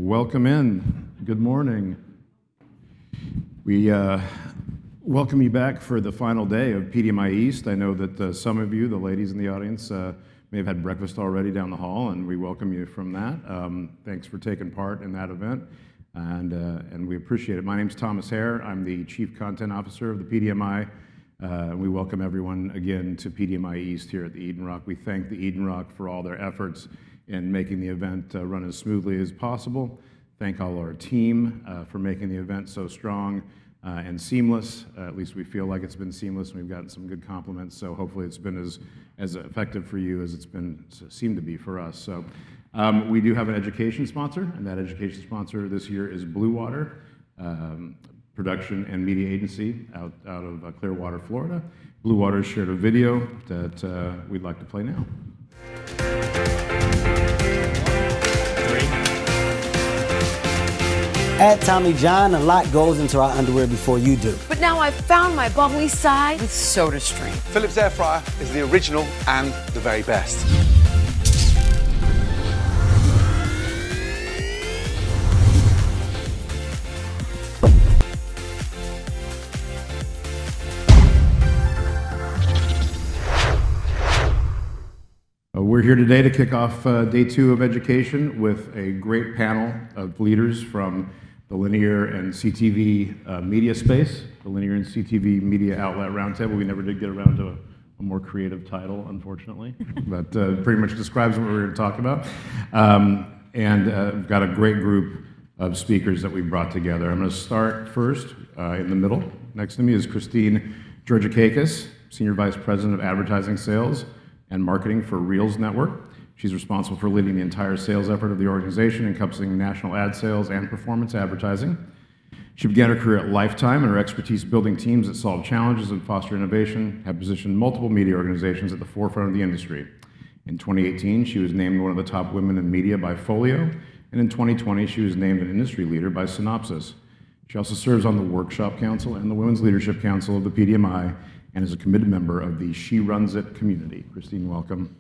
Welcome in. Good morning. We welcome you back for the final day of PDMI East. I know that some of you, the ladies in the audience, may have had breakfast already down the hall, and we welcome you from that. Thanks for taking part in that event, and we appreciate it. My name's Thomas Haire. I'm the Chief Content Officer of the PDMI. We welcome everyone again to PDMI East here at the Eden Rock. We thank the Eden Rock for all their efforts in making the event run as smoothly as possible. Thank all our team for making the event so strong and seamless. At least we feel like it's been seamless, and we've gotten some good compliments, so hopefully it's been as effective for you as it's been seemed to be for us. So we do have an education sponsor, and that education sponsor this year is Blue Water, production and media agency out of Clearwater, Florida. Blue Water has shared a video that we'd like to play now. At Tommy John, a lot goes into our underwear before you do. But now I've found my bubbly side with SodaStream. Philips air fryer is the original and the very best. We're here today to kick off day 2 of education with a great panel of leaders from the linear and CTV media space, the linear and CTV media outlet roundtable. We never did get around to a more creative title, unfortunately, but pretty much describes what we're going to talk about. We've got a great group of speakers that we brought together. I'm going to start first in the middle. Next to me is Christine Georgakakis, Senior Vice President of Advertising Sales and Marketing for Reelz Network. She's responsible for leading the entire sales effort of the organization, encompassing national ad sales and performance advertising. She began her career at Lifetime, and her expertise building teams that solve challenges and foster innovation have positioned multiple media organizations at the forefront of the industry. In 2018, she was named one of the top women in media by Folio, and in 2020, she was named an industry leader by Synopsys. She also serves on the Workshop Council and the Women's Leadership Council of the PDMI, and is a committed member of the She Runs It community. Christine, welcome.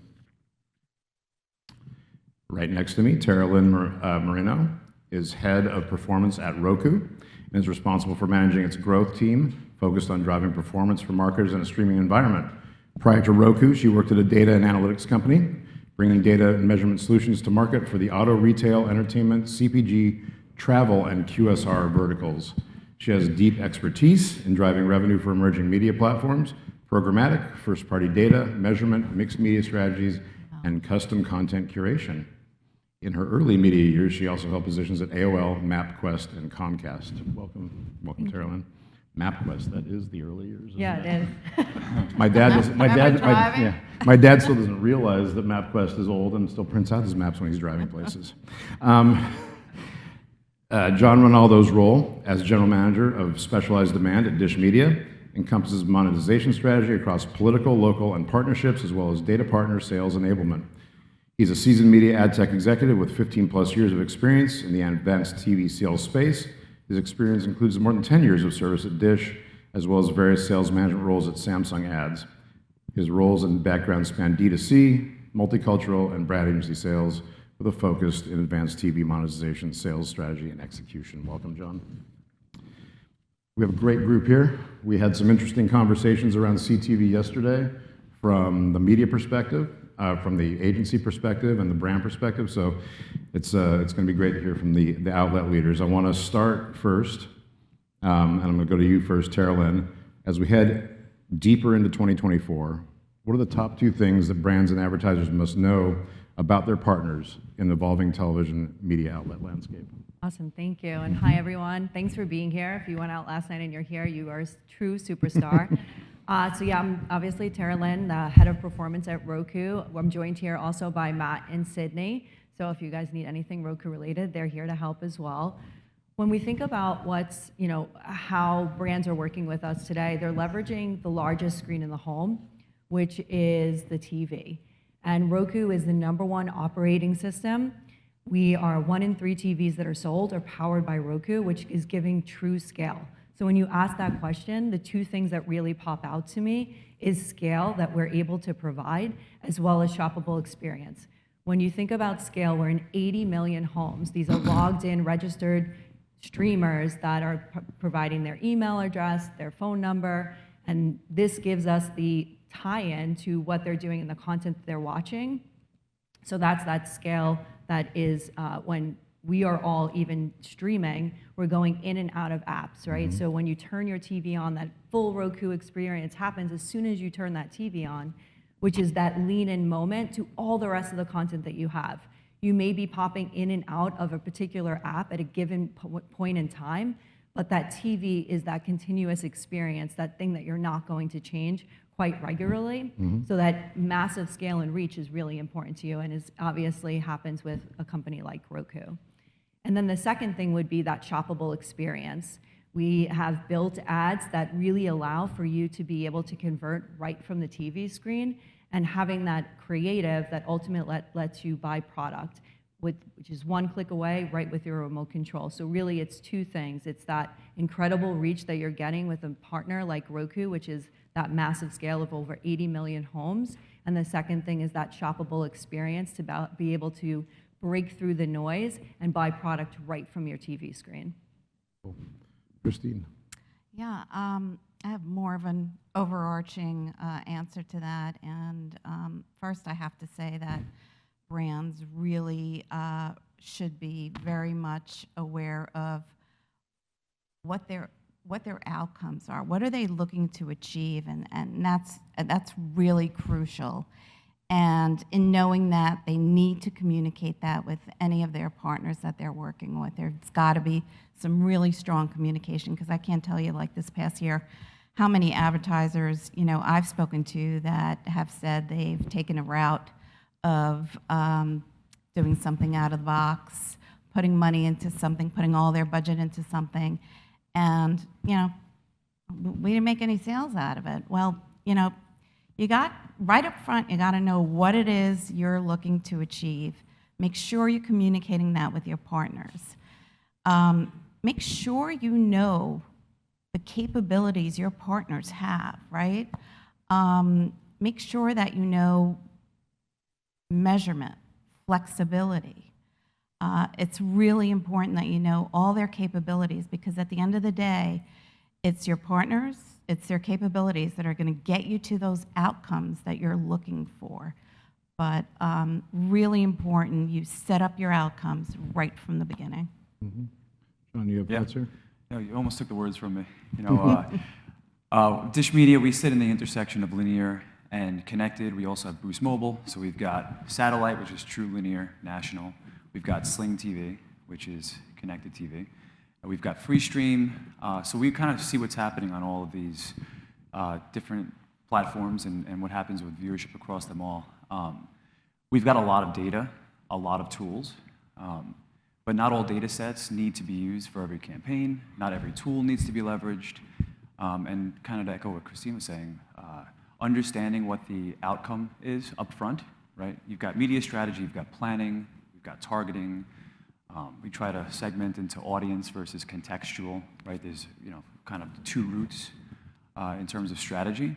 Right next to me, TaraLynn Marinho is head of performance at Roku and is responsible for managing its growth team focused on driving performance for marketers in a streaming environment. Prior to Roku, she worked at a data and analytics company, bringing data and measurement solutions to market for the auto, retail, entertainment, CPG, travel, and QSR verticals. She has deep expertise in driving revenue for emerging media platforms, programmatic, first-party data, measurement, mixed media strategies, and custom content curation. In her early media years, she also held positions at AOL, MapQuest, and Comcast. Welcome, TaraLynn. MapQuest, that is the early years. Yeah, it is. My dad still doesn't realize that MapQuest is old and still prints out his maps when he's driving places. John Rinaldo's role as General Manager of Specialized Demand at dishmedia encompasses monetization strategy across political, local, and partnerships, as well as data partner sales enablement. He's a seasoned media ad tech executive with 15+ years of experience in the advanced TV sales space. His experience includes more than 10 years of service at Dish, as well as various sales management roles at Samsung Ads. His roles and background span D2C, multicultural, and brand agency sales, with a focus in advanced TV monetization, sales strategy, and execution. Welcome, John. We have a great group here. We had some interesting conversations around CTV yesterday from the media perspective, from the agency perspective, and the brand perspective, so it's going to be great to hear from the outlet leaders. I want to start first, and I'm going to go to you first, TaraLynn. As we head deeper into 2024, what are the top 2 things that brands and advertisers must know about their partners in the evolving television media outlet landscape? Awesome, thank you. And hi, everyone. Thanks for being here. If you went out last night and you're here, you are a true superstar. So yeah, I'm obviously TaraLynn, the head of performance at Roku. I'm joined here also by Matt and Sydney. So if you guys need anything Roku related, they're here to help as well. When we think about how brands are working with us today, they're leveraging the largest screen in the home, which is the TV. And Roku is the #1 operating system. We are 1 in 3 TVs that are sold are powered by Roku, which is giving true scale. So when you ask that question, the 2 things that really pop out to me is scale that we're able to provide, as well as shoppable experience. When you think about scale, we're in 80 million homes. These are logged in, registered streamers that are providing their email address, their phone number, and this gives us the tie-in to what they're doing and the content that they're watching. So that's that scale that is when we are all even streaming, we're going in and out of apps, right? So when you turn your TV on, that full Roku experience happens as soon as you turn that TV on, which is that lean-in moment to all the rest of the content that you have. You may be popping in and out of a particular app at a given point in time, but that TV is that continuous experience, that thing that you're not going to change quite regularly. So that massive scale and reach is really important to you and is obviously happens with a company like Roku. And then the second thing would be that shoppable experience. We have built ads that really allow for you to be able to convert right from the TV screen and having that creative that ultimately lets you buy product, which is one click away right with your remote control. So really it's two things. It's that incredible reach that you're getting with a partner like Roku, which is that massive scale of over 80 million homes. And the second thing is that shoppable experience to be able to break through the noise and buy product right from your TV screen. Cool. Christine. Yeah, I have more of an overarching answer to that. And first, I have to say that brands really should be very much aware of what their outcomes are. What are they looking to achieve? And that's really crucial. And in knowing that, they need to communicate that with any of their partners that they're working with. There's got to be some really strong communication, because I can't tell you, like this past year, how many advertisers, I've spoken to that have said they've taken a route of doing something out of the box, putting money into something, putting all their budget into something, and, we didn't make any sales out of it. Well, you got, right up front, you got to know what it is you're looking to achieve. Make sure you're communicating that with your partners. Make sure you know the capabilities your partners have, right? Make sure that you know measurement, flexibility. It's really important that you know all their capabilities, because at the end of the day, it's your partners, it's their capabilities that are going to get you to those outcomes that you're looking for. But really important, you set up your outcomes right from the beginning. John, you have an answer? No, you almost took the words from me. Dish Media, we sit in the intersection of linear and connected. We also have Boost Mobile, so we've got satellite, which is true linear, national. We've got Sling TV, which is connected TV. We've got free stream, so we kind of see what's happening on all of these different platforms and what happens with viewership across them all. We've got a lot of data, a lot of tools, but not all data sets need to be used for every campaign. Not every tool needs to be leveraged. And kind of to echo what Christine was saying, understanding what the outcome is up front, right? You've got media strategy, you've got planning, you've got targeting. We try to segment into audience versus contextual, right? There's kind of two routes in terms of strategy.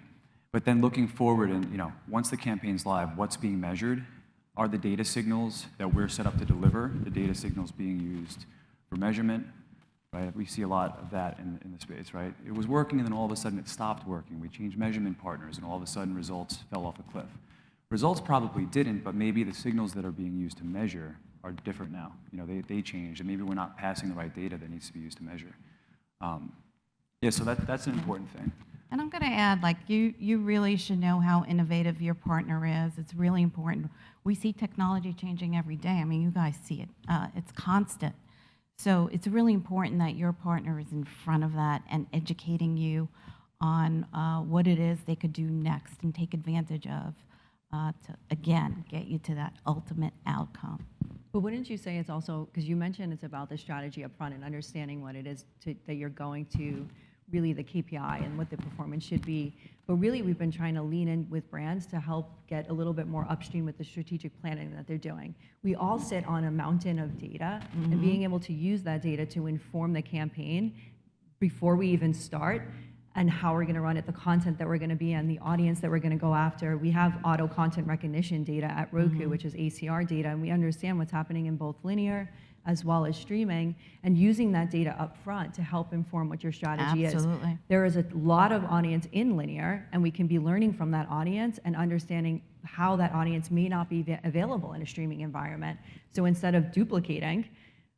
But then looking forward and once the campaign's live, what's being measured? Are the data signals that we're set up to deliver, the data signals being used for measurement, right? We see a lot of that in the space, right? It was working and then all of a sudden it stopped working. We changed measurement partners and all of a sudden results fell off a cliff. Results probably didn't, but maybe the signals that are being used to measure are different now. They changed, and maybe we're not passing the right data that needs to be used to measure. So that's an important thing. And I'm going to add, you really should know how innovative your partner is. It's really important. We see technology changing every day. I mean, you guys see it. It's constant. So it's really important that your partner is in front of that and educating you on what it is they could do next and take advantage of to, again, get you to that ultimate outcome. But wouldn't you say it's also, because you mentioned it's about the strategy up front and understanding what it is that you're going to, really the KPI and what the performance should be. But really we've been trying to lean in with brands to help get a little bit more upstream with the strategic planning that they're doing. We all sit on a mountain of data, and being able to use that data to inform the campaign before we even start and how we're going to run it, the content that we're going to be in, the audience that we're going to go after. We have auto content recognition data at Roku, which is ACR data, and we understand what's happening in both linear as well as streaming, and using that data up front to help inform what your strategy Absolutely. is. There is a lot of audience in linear, and we can be learning from that audience and understanding how that audience may not be available in a streaming environment. So instead of duplicating,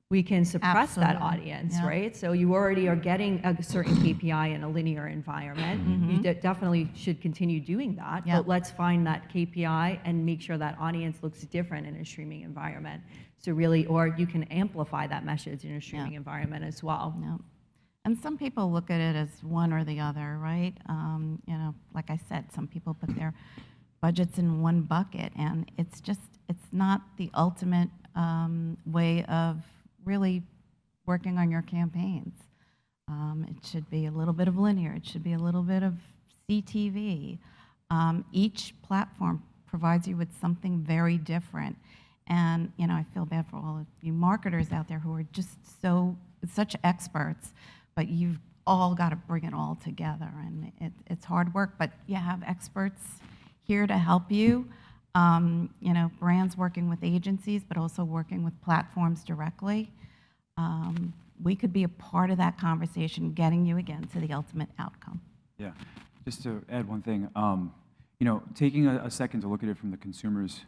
we can suppress that Absolutely. audience, Yeah. right? So you already are getting a certain KPI in a linear environment. You definitely should continue doing that, Yep. but let's find that KPI and make sure that audience looks different in a streaming environment. So really, or you can amplify that message in a streaming environment as well. Yeah. And some people look at it as one or the other, right? You know, like I said, some people put their budgets in one bucket, and it's not the ultimate way of really working on your campaigns. It should be a little bit of linear. It should be a little bit of CTV. Each platform provides you with something very different. And, you know, I feel bad for all of you marketers out there who are just such experts, but you've all got to bring it all together. And it's hard work, but you have experts here to help you. You know, brands working with agencies, but also working with platforms directly. We could be a part of that conversation, getting you again to the ultimate outcome. Yeah, just to add one thing, you know, taking a second to look at it from the consumer's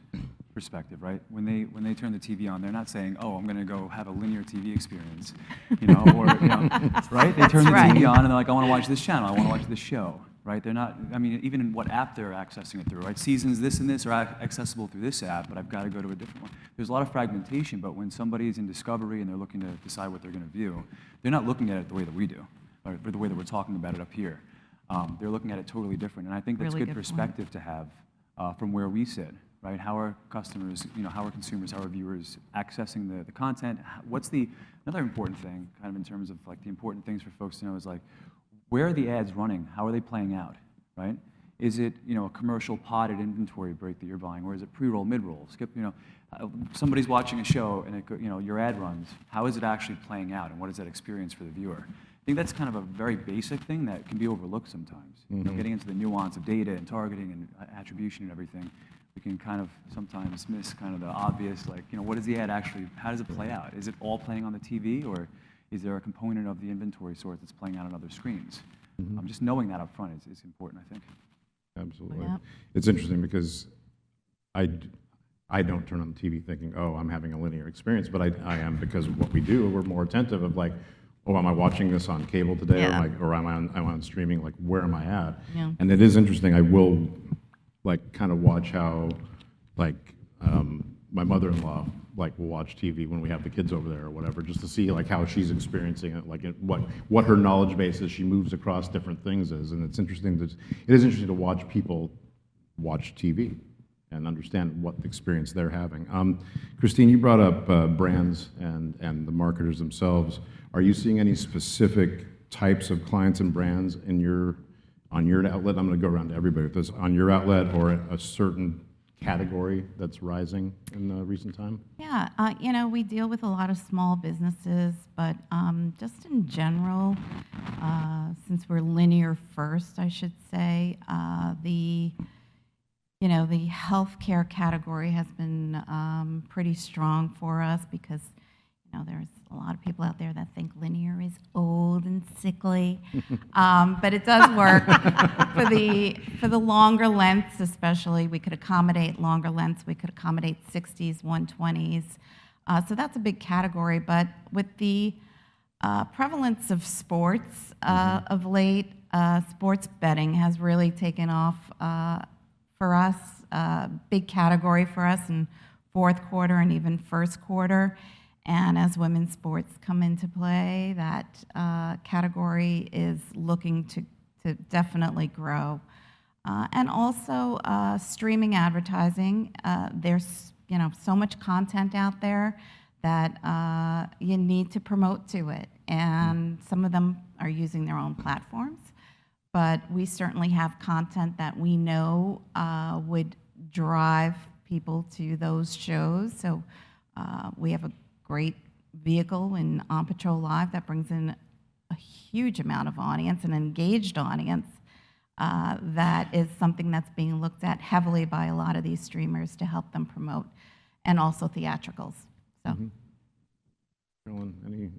perspective, right? When they turn the TV on, they're not saying, "Oh, I'm going to go have a linear TV experience," you know, or you know, right? They turn the TV on and they're like, "I want to watch this channel. I want to watch this show." Right? They're not. I mean, even in what app they're accessing it through, right? Seasons this and this are accessible through this app, but I've got to go to a different one. There's a lot of fragmentation, but when somebody's in discovery and they're looking to decide what they're going to view, they're not looking at it the way that we do, or the way that we're talking about it up here. They're looking at it totally different, and I think that's Really good good perspective to have from where we sit, right? How are customers, you know, how are consumers, how are viewers accessing the content? What's another important thing, kind of in terms of like the important things for folks to know is like, where are the ads running? How are they playing out, right? Is it, you know, a commercial podded inventory break that you're buying, or is it pre-roll, mid-roll, skip, you know, somebody's watching a show and you know, your ad runs. How is it actually playing out, and what is that experience for the viewer? I think that's kind of a very basic thing that can be overlooked sometimes. You know, getting into the nuance of data and targeting and attribution and everything, we can kind of sometimes miss kind of the obvious, like, you know, what is the ad actually, how does it play out? Is it all playing on the TV, or is there a component of the inventory source that's playing out on other screens? Just knowing that up front is important, I think. Absolutely. Yep. It's interesting because I don't turn on the TV thinking, oh, I'm having a linear experience, but I am, because of what we do. We're more attentive of like, oh, am I watching this on cable today, Yeah. or am I on streaming? Like, where am I at? Yeah. And it is interesting. I will like kind of watch how like my mother-in-law like will watch TV when we have the kids over there or whatever, just to see like how she's experiencing it, like what her knowledge base as she moves across different things is. And it's interesting it is interesting to watch people watch TV and understand what experience they're having. Christine, you brought up brands and the marketers themselves. Are you seeing any specific types of clients and brands on your outlet? I'm going to go around to everybody with this. On your outlet, or a certain category that's rising in recent time? Yeah, you know, we deal with a lot of small businesses, but just in general, since we're linear first, I should say, the healthcare category has been pretty strong for us, because, you know, there's a lot of people out there that think linear is old and sickly, but it does work for the longer lengths. Especially, we could accommodate longer lengths. We could accommodate 60s, 120s. So that's a big category. But with the prevalence of sports of late, sports betting has really taken off for us. Big category for us in fourth quarter and even first quarter. And as women's sports come into play, that category is looking to definitely grow. And also streaming advertising. There's, you know, so much content out there that you need to promote to it. And some of them are using their own platforms. But we certainly have content that we know would drive people to those shows. So we have a great vehicle in On Patrol Live that brings in a huge amount of audience, an engaged audience, that is something that's being looked at heavily by a lot of these streamers to help them promote, and also theatricals. So. TaraLynn,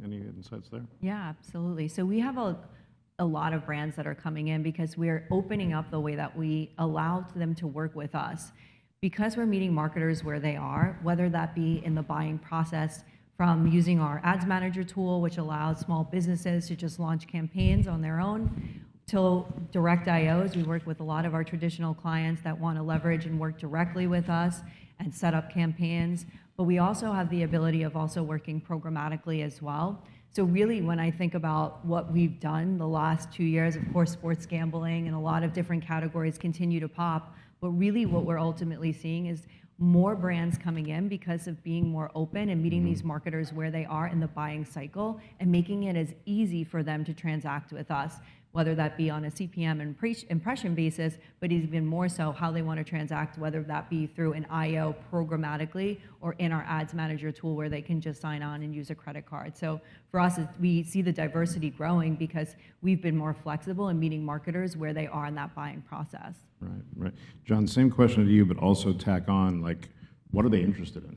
any insights there? Yeah, absolutely. So we have a lot of brands that are coming in because we're opening up the way that we allow them to work with us. Because we're meeting marketers where they are, whether that be in the buying process from using our ads manager tool, which allows small businesses to just launch campaigns on their own, till direct IOs. We work with a lot of our traditional clients that want to leverage and work directly with us and set up campaigns. But we also have the ability of also working programmatically as well. So really, when I think about what we've done the last 2 years, of course, sports gambling and a lot of different categories continue to pop. But really what we're ultimately seeing is more brands coming in because of being more open and meeting these marketers where they are in the buying cycle and making it as easy for them to transact with us, whether that be on a CPM and impression basis, but even more so how they want to transact, whether that be through an IO programmatically or in our ads manager tool where they can just sign on and use a credit card. So for us, we see the diversity growing because we've been more flexible in meeting marketers where they are in that buying process. Right, right. John, same question to you, but also tack on, like, what are they interested in?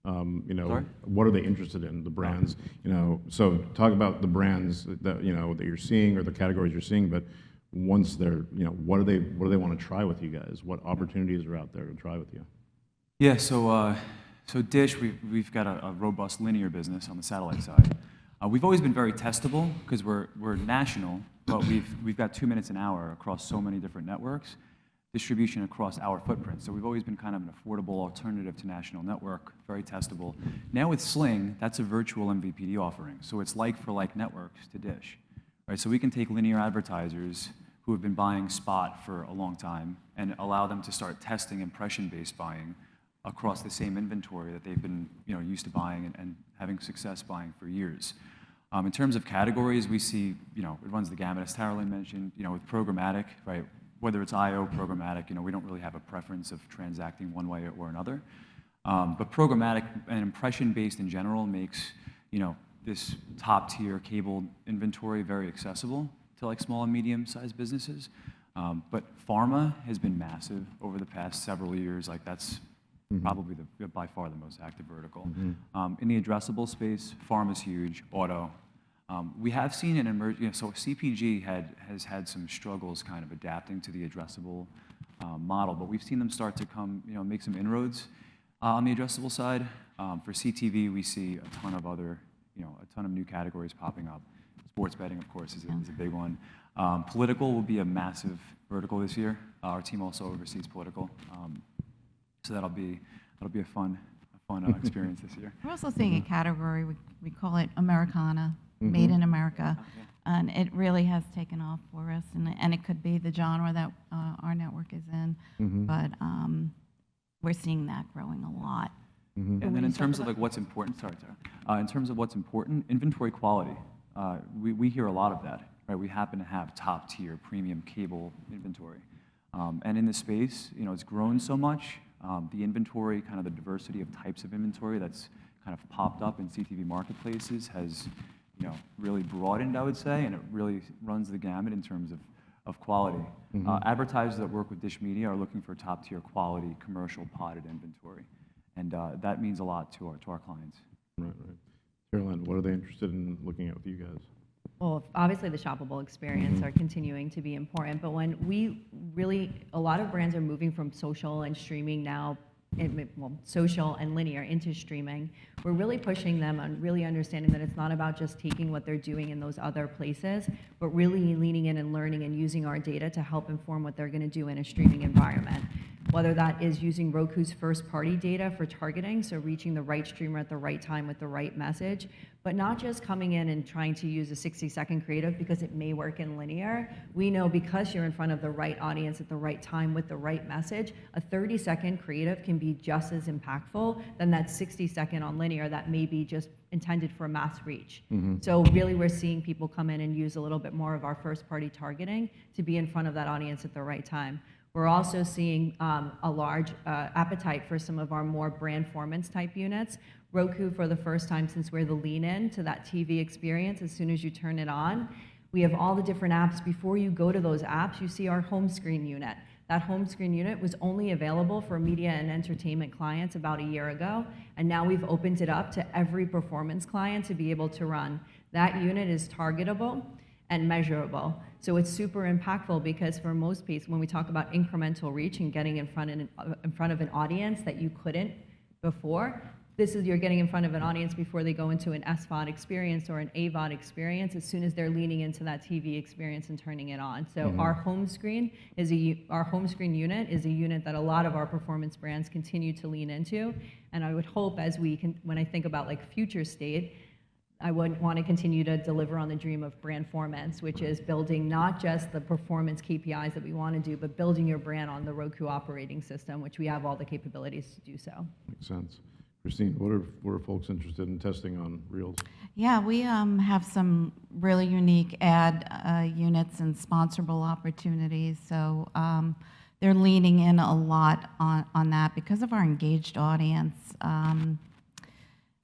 Sorry? What are they interested in, the brands? So talk about the brands that, that you're seeing or the categories you're seeing, but once they're, what do they want to try with you guys? What opportunities are out there to try with you? Yeah, so Dish, we've got a robust linear business on the satellite side. We've always been very testable because we're national, but we've got 2 minutes an hour across so many different networks, distribution across our footprint. So we've always been kind of an affordable alternative to national network, very testable. Now with Sling, that's a virtual MVPD offering. So it's like for like networks to Dish, right? So we can take linear advertisers who have been buying spot for a long time and allow them to start testing impression-based buying across the same inventory that they've been used to buying and having success buying for years. In terms of categories, we see, it runs the gamut, as TaraLynn mentioned, with programmatic, right? Whether it's IO programmatic, we don't really have a preference of transacting one way or another. But programmatic and impression-based in general makes, this top-tier cable inventory very accessible to like small and medium-sized businesses. But pharma has been massive over the past several years. Like that's probably by far the most active vertical. In the addressable space, pharma's huge, auto. We have seen an emerge, so CPG has had some struggles kind of adapting to the addressable model, but we've seen them start to come, make some inroads on the addressable side. For CTV, we see a ton of other, a ton of new categories popping up. Sports betting, of course, is a big one. Political will be a massive vertical this year. Our team also oversees political, so that'll be a fun experience this year. We're also seeing a category, we call it Americana, made in America, and it really has taken off for us, and it could be the genre that our network is in, but we're seeing that growing a lot. And then in terms of like what's important, in terms of what's important, inventory quality, we hear a lot of that, right? We happen to have top tier premium cable inventory, and in this space, it's grown so much. The inventory, kind of the diversity of types of inventory that's kind of popped up in CTV marketplaces has, really broadened, I would say, and it really runs the gamut in terms of quality. Advertisers that work with dishmedia are looking for top tier quality commercial potted inventory, and that means a lot to our clients. Right. TaraLynn, what are they interested in looking at with you guys? Well, obviously the shoppable experience are continuing to be important, but when a lot of brands are moving from social and streaming now, social and linear into streaming, we're really pushing them on really understanding that it's not about just taking what they're doing in those other places, but really leaning in and learning and using our data to help inform what they're going to do in a streaming environment. Whether that is using Roku's first-party data for targeting, so reaching the right streamer at the right time with the right message, but not just coming in and trying to use a 60-second creative because it may work in linear. We know because you're in front of the right audience at the right time with the right message, a 30-second creative can be just as impactful than that 60-second on linear that may be just intended for mass reach. So really we're seeing people come in and use a little bit more of our first-party targeting to be in front of that audience at the right time. We're also seeing a large appetite for some of our more brand formance type units. Roku, for the first time since we're the lean in to that TV experience, as soon as you turn it on, we have all the different apps. Before you go to those apps, you see our home screen unit. That home screen unit was only available for media and entertainment clients about a year ago, and now we've opened it up to every performance client to be able to run. That unit is targetable and measurable. So it's super impactful because for most people, when we talk about incremental reach and getting in front of an audience that you couldn't before, this is you're getting in front of an audience before they go into an SVOD experience or an AVOD experience, as soon as they're leaning into that TV experience and turning it on. So our home screen unit is a unit that a lot of our performance brands continue to lean into. And I would hope as we can, when I think about like future state, I would want to continue to deliver on the dream of brandformance, which is building not just the performance KPIs that we want to do, but building your brand on the Roku operating system, which we have all the capabilities to do so. Makes sense. Christine, what are folks interested in testing on Reelz? Yeah, we have some really unique ad units and sponsorable opportunities. So they're leaning in a lot on that because of our engaged audience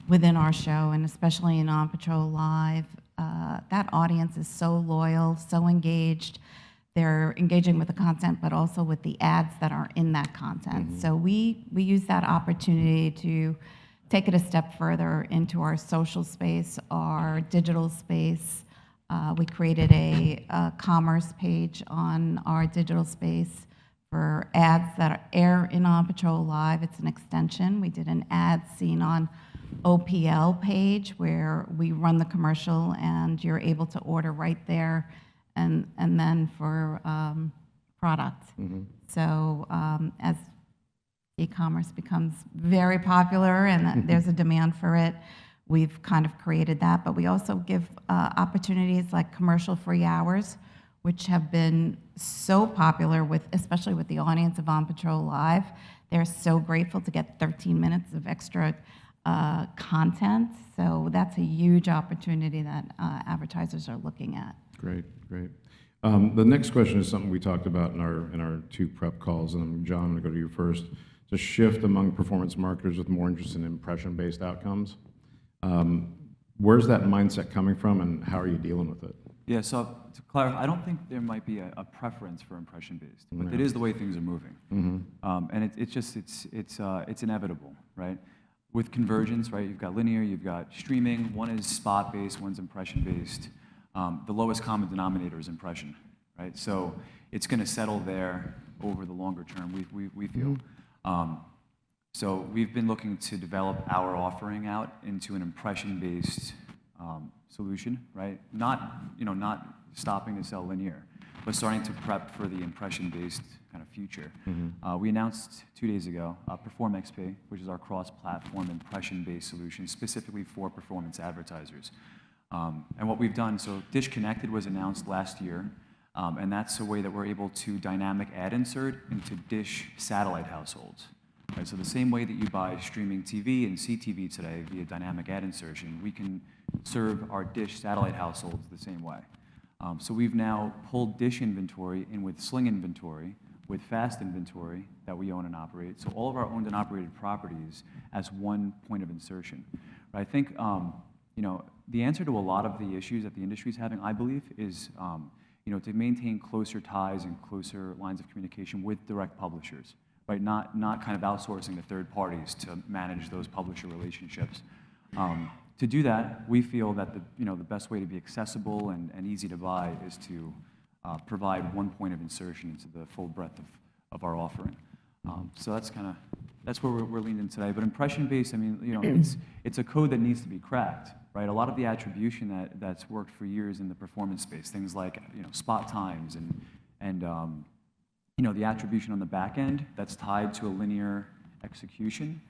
within our show, and especially in On Patrol Live. That audience is so loyal, so engaged. They're engaging with the content, but also with the ads that are in that content. So we use that opportunity to take it a step further into our social space, our digital space. We created a commerce page on our digital space for ads that air in On Patrol Live. It's an extension. We did an ad scene on OPL page where we run the commercial and you're able to order right there, and then for product. So as e-commerce becomes very popular and there's a demand for it, we've kind of created that. But we also give opportunities like commercial-free hours, which have been so popular especially with the audience of On Patrol Live. They're so grateful to get 13 minutes of extra content. So that's a huge opportunity that advertisers are looking at. Great, great. The next question is something we talked about in our two prep calls, and John, I'm going to go to you first. It's a shift among performance marketers with more interest in impression-based outcomes. Where's that mindset coming from, and how are you dealing with it? Yeah, so to clarify, I don't think there might be a preference for impression-based, but it is the way things are moving. And it's inevitable, right? With convergence, right, you've got linear, you've got streaming. One is spot-based, one's impression-based. The lowest common denominator is impression, right? So it's going to settle there over the longer term, we feel. So we've been looking to develop our offering out into an impression-based solution, right? Not stopping to sell linear, but starting to prep for the impression-based kind of future. We announced 2 days ago PerformXP, which is our cross-platform impression-based solution specifically for performance advertisers. And what we've done, so Dish Connected was announced last year, and that's a way that we're able to dynamic ad insert into Dish satellite households. Right, so the same way that you buy streaming TV and CTV today via dynamic ad insertion, we can serve our Dish satellite households the same way. So we've now pulled Dish inventory in with Sling inventory, with Fast inventory that we own and operate. So all of our owned and operated properties as one point of insertion. Right, I think the answer to a lot of the issues that the industry is having, I believe, is to maintain closer ties and closer lines of communication with direct publishers. Right, not kind of outsourcing to third parties to manage those publisher relationships. To do that, we feel that the best way to be accessible and easy to buy is to provide one point of insertion into the full breadth of our offering. So that's where we're leaning in today. But impression-based, I mean, it's a code that needs to be cracked. Right, a lot of the attribution that's worked for years in the performance space, things like spot times and the attribution on the back end that's tied to a linear execution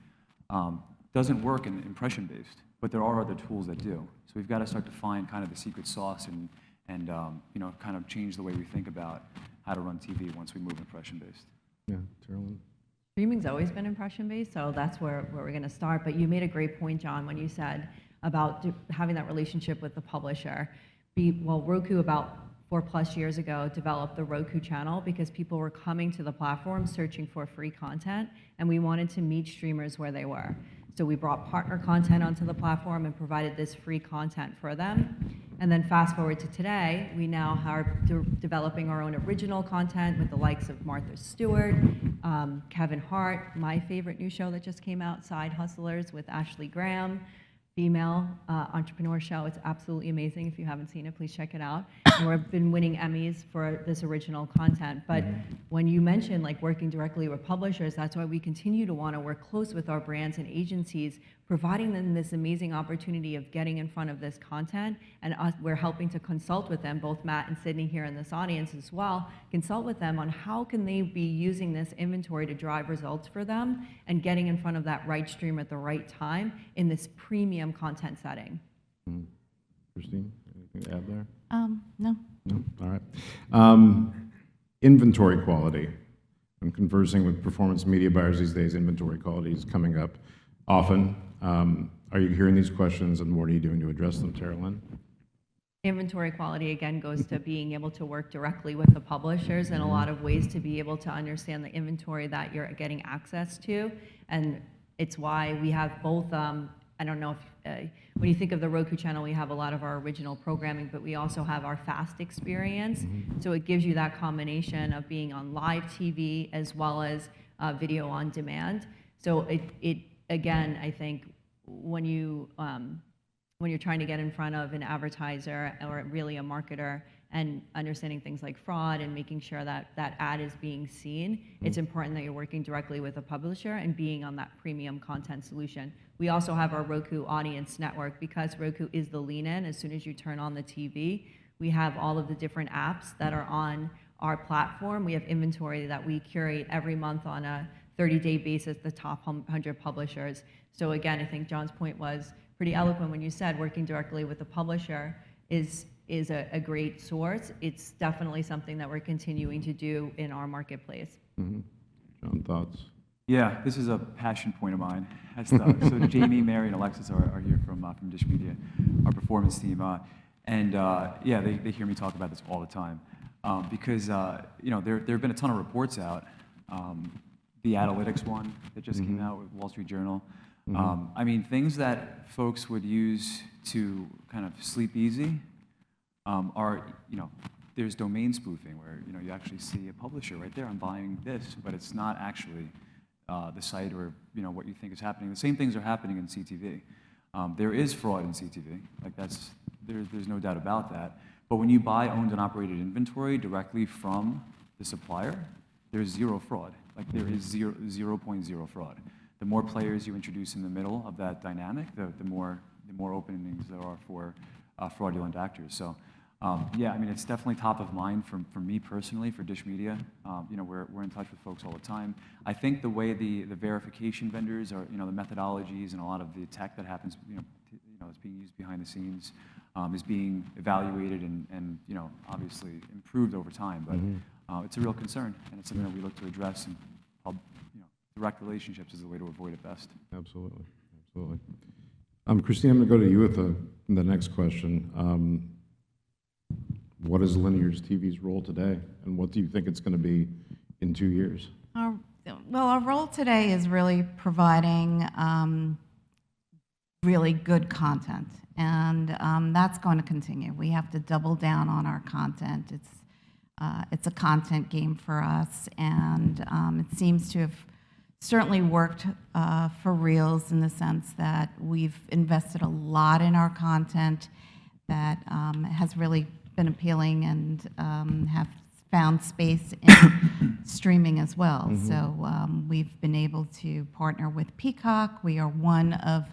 doesn't work in impression-based, but there are other tools that do. So we've got to start to find kind of the secret sauce and kind of change the way we think about how to run TV once we move impression-based. Yeah, TaraLynn. Streaming's always been impression-based, so that's where we're going to start. But you made a great point, John, when you said about having that relationship with the publisher. Roku about 4+ years ago developed the Roku channel because people were coming to the platform searching for free content, and we wanted to meet streamers where they were. So we brought partner content onto the platform and provided this free content for them. And then fast forward to today, we now are developing our own original content with the likes of Martha Stewart, Kevin Hart, my favorite new show that just came out, Side Hustlers with Ashley Graham, female entrepreneur show. It's absolutely amazing. If you haven't seen it, please check it out. And we've been winning Emmys for this original content. But when you mention like working directly with publishers, that's why we continue to want to work close with our brands and agencies, providing them this amazing opportunity of getting in front of this content. And we're helping to consult with them, both Matt and Sydney here in this audience as well, consult with them on how can they be using this inventory to drive results for them and getting in front of that right stream at the right time in this premium content setting. Christine, anything to add there? No. No? All right. Inventory quality. I'm conversing with performance media buyers these days. Inventory quality is coming up often. Are you hearing these questions, and what are you doing to address them, TaraLynn? Inventory quality, again, goes to being able to work directly with the publishers in a lot of ways to be able to understand the inventory that you're getting access to. And it's why we have both, I don't know if, when you think of the Roku channel, we have a lot of our original programming, but we also have our FAST experience. So it gives you that combination of being on live TV as well as video on demand. So it again, I think when you're trying to get in front of an advertiser or really a marketer and understanding things like fraud and making sure that that ad is being seen, it's important that you're working directly with a publisher and being on that premium content solution. We also have our Roku Audience Network. Because Roku is the lean-in, as soon as you turn on the TV, we have all of the different apps that are on our platform. We have inventory that we curate every month on a 30-day basis, the top 100 publishers. So again, I think John's point was pretty eloquent when you said working directly with the publisher is a great source. It's definitely something that we're continuing to do in our marketplace. John, thoughts? Yeah, this is a passion point of mine. So Jamie, Mary, and Alexis are here from dishmedia, our performance team. Yeah, they hear me talk about this all the time because there have been a ton of reports out. The analytics one that just came out with Wall Street Journal. I mean, things that folks would use to kind of sleep easy are, there's domain spoofing where, you actually see a publisher right there, I'm buying this, but it's not actually the site or, what you think is happening. The same things are happening in CTV. There is fraud in CTV, like there's no doubt about that. But when you buy owned and operated inventory directly from the supplier, there's zero fraud. Like there is 0.0 fraud. The more players you introduce in the middle of that dynamic, the more openings there are for fraudulent actors. So yeah, I mean, it's definitely top of mind for me personally, for dishmedia. We're in touch with folks all the time. I think the way the verification vendors are, the methodologies and a lot of the tech that happens, is being used behind the scenes, is being evaluated and obviously improved over time. But it's a real concern, and it's something that we look to address, and direct relationships is the way to avoid it best. Absolutely, absolutely. Christine, I'm going to go to you with the next question. What is linear TV's role today, and what do you think it's going to be in 2 years? Well, our role today is really providing really good content, and that's going to continue. We have to double down on our content. It's a content game for us, and it seems to have certainly worked for Reelz in the sense that we've invested a lot in our content that has really been appealing and have found space in streaming as well. So we've been able to partner with Peacock. We are one of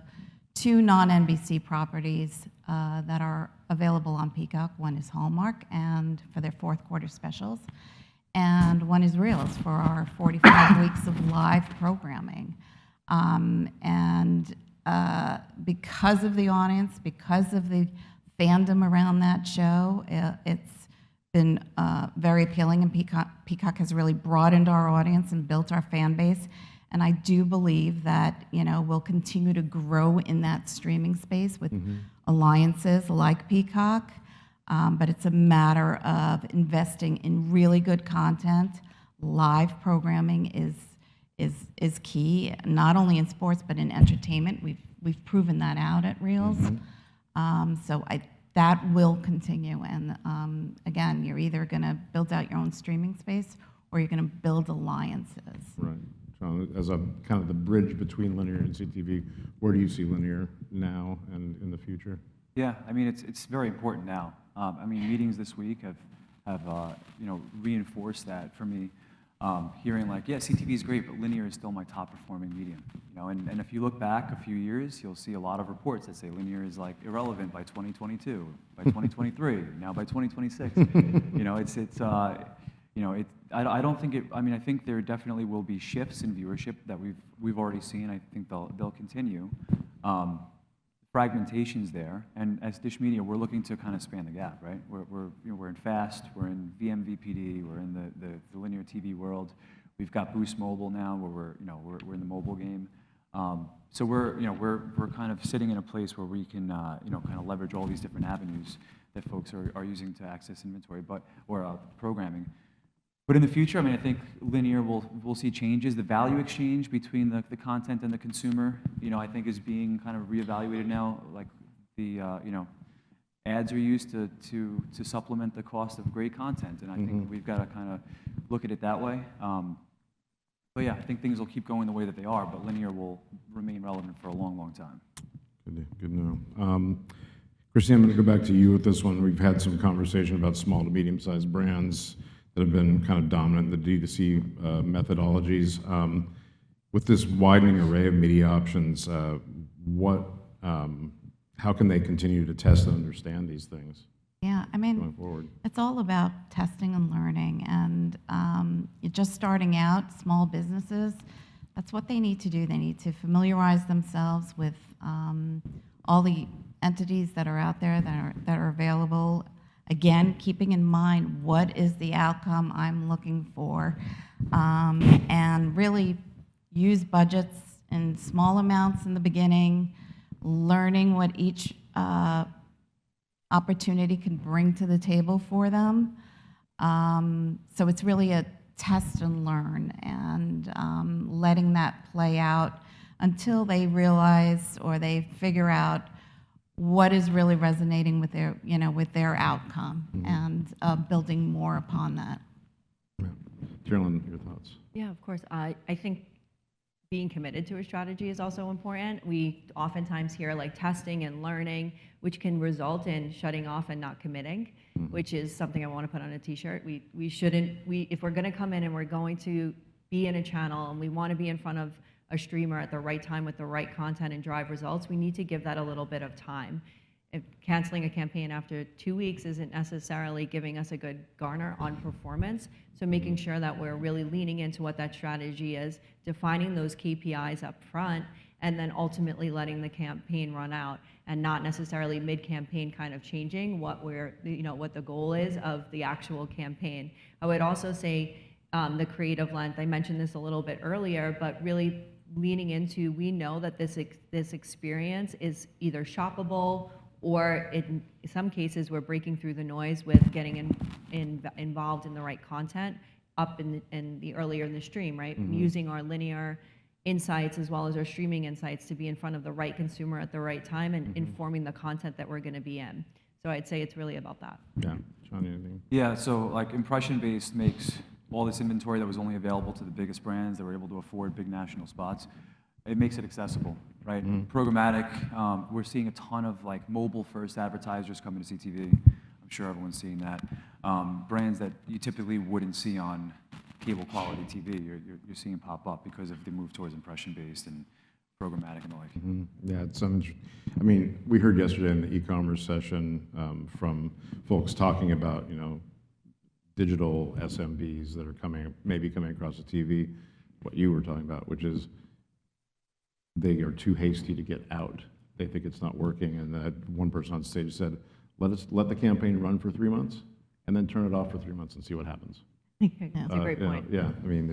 2 non-NBC properties that are available on Peacock. One is Hallmark, and for their 4th quarter specials, and one is Reelz for our 45 weeks of live programming. Because of the audience, because of the fandom around that show, it's been very appealing, and Peacock has really broadened our audience and built our fan base. And I do believe that we'll continue to grow in that streaming space with alliances like Peacock. But it's a matter of investing in really good content. Live programming is key, not only in sports but in entertainment. We've proven that out at Reelz. So that will continue. And again, you're either going to build out your own streaming space or you're going to build alliances. Right. John, as a kind of the bridge between linear and CTV, where do you see linear now and in the future? Yeah, I mean, it's very important now. I mean, meetings this week have reinforced that for me. Hearing like, yeah, CTV is great, but linear is still my top performing medium. And if you look back a few years, you'll see a lot of reports that say linear is like irrelevant by 2022, by 2023, now by 2026. I don't think it. I mean, I think there definitely will be shifts in viewership that we've already seen. I think they'll continue. Fragmentation's there, and as Dish Media, we're looking to kind of span the gap, right? We're in FAST, we're in VMVPD, we're in the linear TV world. We've got Boost Mobile now, where we're in the mobile game. So we're kind of sitting in a place where we can kind of leverage all these different avenues that folks are using to access inventory, or programming. But in the future, I mean, I think linear will see changes. The value exchange between the content and the consumer, I think is being kind of reevaluated now. Like the ads are used to supplement the cost of great content, and I think we've got to kind of look at it that way. But yeah, I think things will keep going the way that they are, but linear will remain relevant for a long, long time. Good to know. Christine, I'm going to go back to you with this one. We've had some conversation about small to medium-sized brands that have been kind of dominant in the D2C methodologies. With this widening array of media options, how can they continue to test and understand these things? Yeah, I mean, going forward? It's all about testing and learning, and you're just starting out, small businesses, that's what they need to do. They need to familiarize themselves with all the entities that are out there that are available. Again, keeping in mind what is the outcome I'm looking for, and really use budgets in small amounts in the beginning, learning what each opportunity can bring to the table for them. So it's really a test and learn, and letting that play out until they realize or they figure out what is really resonating with their outcome, and building more upon that. Yeah. TaraLynn, your thoughts? Yeah, of course. I think being committed to a strategy is also important. We oftentimes hear like testing and learning, which can result in shutting off and not committing, which is something I want to put on a t-shirt. We shouldn't, if we're going to come in and we're going to be in a channel and we want to be in front of a streamer at the right time with the right content and drive results, we need to give that a little bit of time. If canceling a campaign after 2 weeks isn't necessarily giving us a good garner on performance. So making sure that we're really leaning into what that strategy is, defining those KPIs up front, and then ultimately letting the campaign run out, and not necessarily mid-campaign kind of changing what what the goal is of the actual campaign. I would also say the creative length. I mentioned this a little bit earlier, but really leaning into, we know that this experience is either shoppable, or in some cases we're breaking through the noise with getting involved in the right content up in the earlier in the stream, right? Using our linear insights as well as our streaming insights to be in front of the right consumer at the right time, and informing the content that we're going to be in. So I'd say it's really about that. Yeah, John, anything? Yeah, so like impression-based makes all this inventory that was only available to the biggest brands that were able to afford big national spots, it makes it accessible, right? Programmatic, we're seeing a ton of like mobile-first advertisers coming to CTV. I'm sure everyone's seeing that. Brands that you typically wouldn't see on cable quality TV, you're seeing pop up because of the move towards impression-based and programmatic and the like. Yeah, it's I mean, we heard yesterday in the e-commerce session from folks talking about, digital SMBs that are maybe coming across the TV, what you were talking about, which is they are too hasty to get out. They think it's not working, and that one person on stage said, let the campaign run for 3 months, and then turn it off for 3 months and see what happens. That's a great point. Yeah, I mean,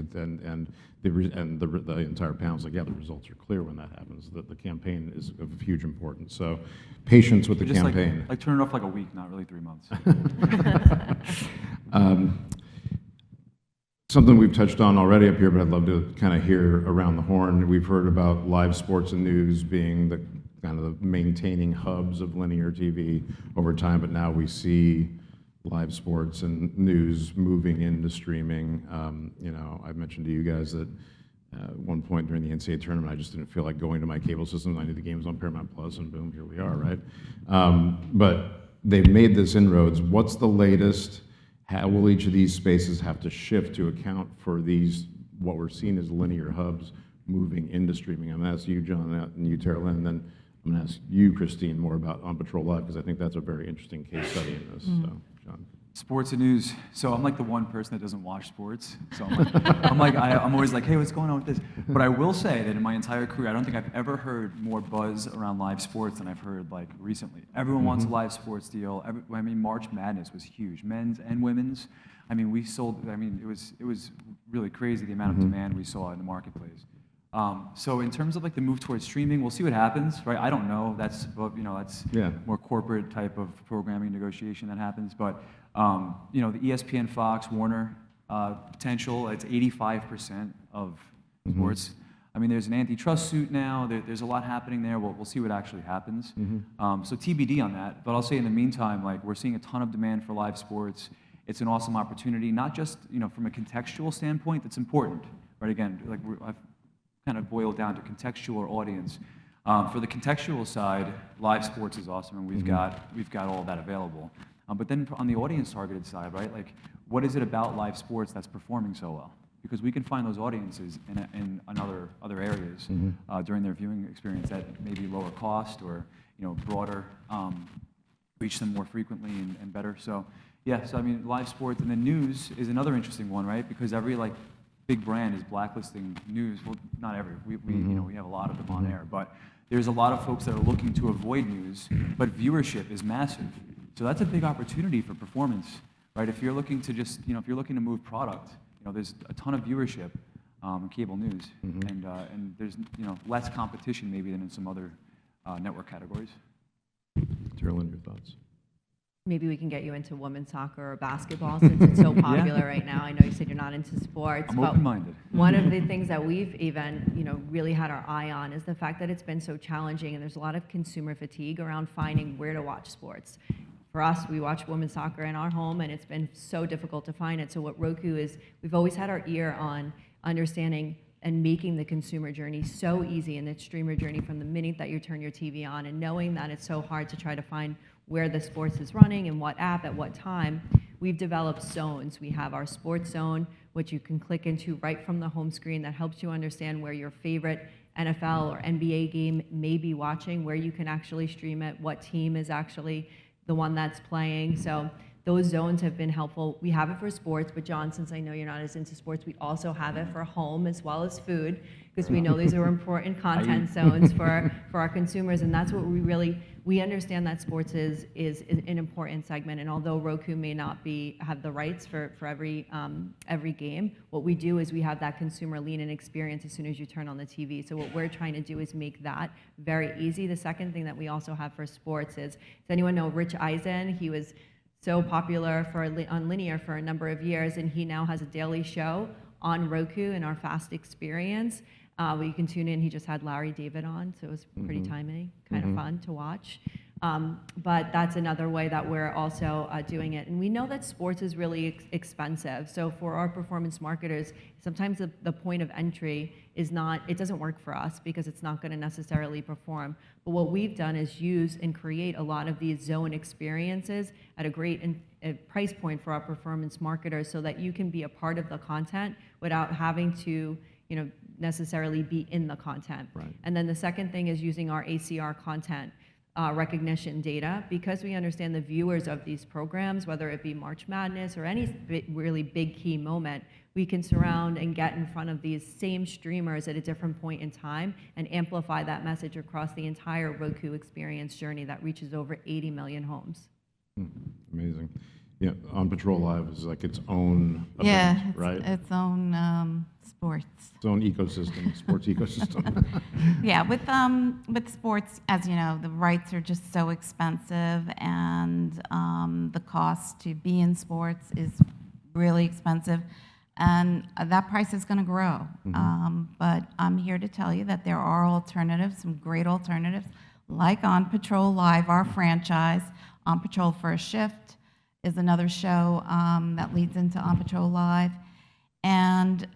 the entire panel's like, yeah, the results are clear when that happens. That the campaign is of huge importance. So, patience with the Just campaign. like turn it off like a week, not really 3 months. something we've touched on already up here, but I'd love to kind of hear around the horn. We've heard about live sports and news being the kind of the maintaining hubs of linear TV over time, but now we see live sports and news moving into streaming. You know, I've mentioned to you guys that at one point during the NCAA tournament, I just didn't feel like going to my cable system. I knew the game was on Paramount Plus, and boom, here we are, right? But they've made this inroads. What's the latest? How will each of these spaces have to shift to account for these, what we're seeing as linear hubs moving into streaming? I'm going to ask you, John, and you, TaraLynn, and then I'm going to ask you, Christine, more about On Patrol Live, because I think that's a very interesting case study in this. So, John. Sports and news. So I'm like the one person that doesn't watch sports. So I'm always like, hey, what's going on with this? But I will say that in my entire career, I don't think I've ever heard more buzz around live sports than I've heard like recently. Everyone wants a live sports deal. I mean, March Madness was huge, men's and women's. I mean, we sold. I mean, it was really crazy the amount of demand we saw in the marketplace. So in terms of like the move towards streaming, we'll see what happens, right? I don't know. That's that's more corporate type of programming negotiation that happens. But you know, the ESPN, Fox, Warner potential, it's 85% of sports. I mean, there's an antitrust suit now. There's a lot happening there. We'll see what actually happens. So TBD on that. But I'll say in the meantime, like we're seeing a ton of demand for live sports. It's an awesome opportunity, not just from a contextual standpoint. That's important, right? Again, like I've kind of boiled down to contextual or audience. For the contextual side, live sports is awesome, and we've got all of that available. But then on the audience-targeted side, right? Like, what is it about live sports that's performing so well? Because we can find those audiences in other areas during their viewing experience that may be lower cost or broader, reach them more frequently and better. So yeah, so I mean, live sports and then news is another interesting one, right? Because every like big brand is blacklisting news. Well, not every. We have a lot of them on air, but there's a lot of folks that are looking to avoid news, but viewership is massive. So that's a big opportunity for performance, right? If you're looking to just, if you're looking to move product, there's a ton of viewership in cable news, and there's less competition maybe than in some other network categories. TaraLynn, your thoughts? Maybe we can get you into women's soccer or basketball since it's so popular right now. I know you said you're not into sports, I'm but open-minded. one of the things that we've even really had our eye on is the fact that it's been so challenging, and there's a lot of consumer fatigue around finding where to watch sports. For us, we watch women's soccer in our home, and it's been so difficult to find it. So what Roku is, we've always had our ear on understanding and making the consumer journey so easy and the streamer journey from the minute that you turn your TV on, and knowing that it's so hard to try to find where the sports is running and what app at what time. We've developed zones. We have our sports zone, which you can click into right from the home screen, that helps you understand where your favorite NFL or NBA game may be watching, where you can actually stream it, what team is actually the one that's playing. So those zones have been helpful. We have it for sports, but John, since I know you're not as into sports, we also have it for home as well as food, because we know these are important content zones for our consumers, and that's what we understand that sports is an important segment. And although Roku may not have the rights for every game, what we do is we have that consumer lean-in experience as soon as you turn on the TV. So what we're trying to do is make that very easy. The second thing that we also have for sports is, does anyone know Rich Eisen? He was so popular on linear for a number of years, and he now has a daily show on Roku in our Fast experience. Where you can tune in. He just had Larry David on, so it was pretty timely, kind of fun to watch. But that's another way that we're also doing it. And we know that sports is really expensive. So for our performance marketers, sometimes the point of entry is it doesn't work for us because it's not going to necessarily perform. But what we've done is use and create a lot of these zone experiences at a great price point for our performance marketers, so that you can be a part of the content without having to necessarily be in the content. Right. And then the second thing is using our ACR content recognition data, because we understand the viewers of these programs, whether it be March Madness or any really big key moment, we can surround and get in front of these same streamers at a different point in time and amplify that message across the entire Roku experience journey that reaches over 80 million homes. Amazing. Yeah, On Patrol Live is like its own event, right? Its own sports. Its own ecosystem, sports ecosystem. Yeah, with sports, as you know, the rights are just so expensive, and the cost to be in sports is really expensive. And that price is going to grow. But I'm here to tell you that there are alternatives, some great alternatives, like On Patrol Live, our franchise. On Patrol First Shift is another show that leads into On Patrol Live. And,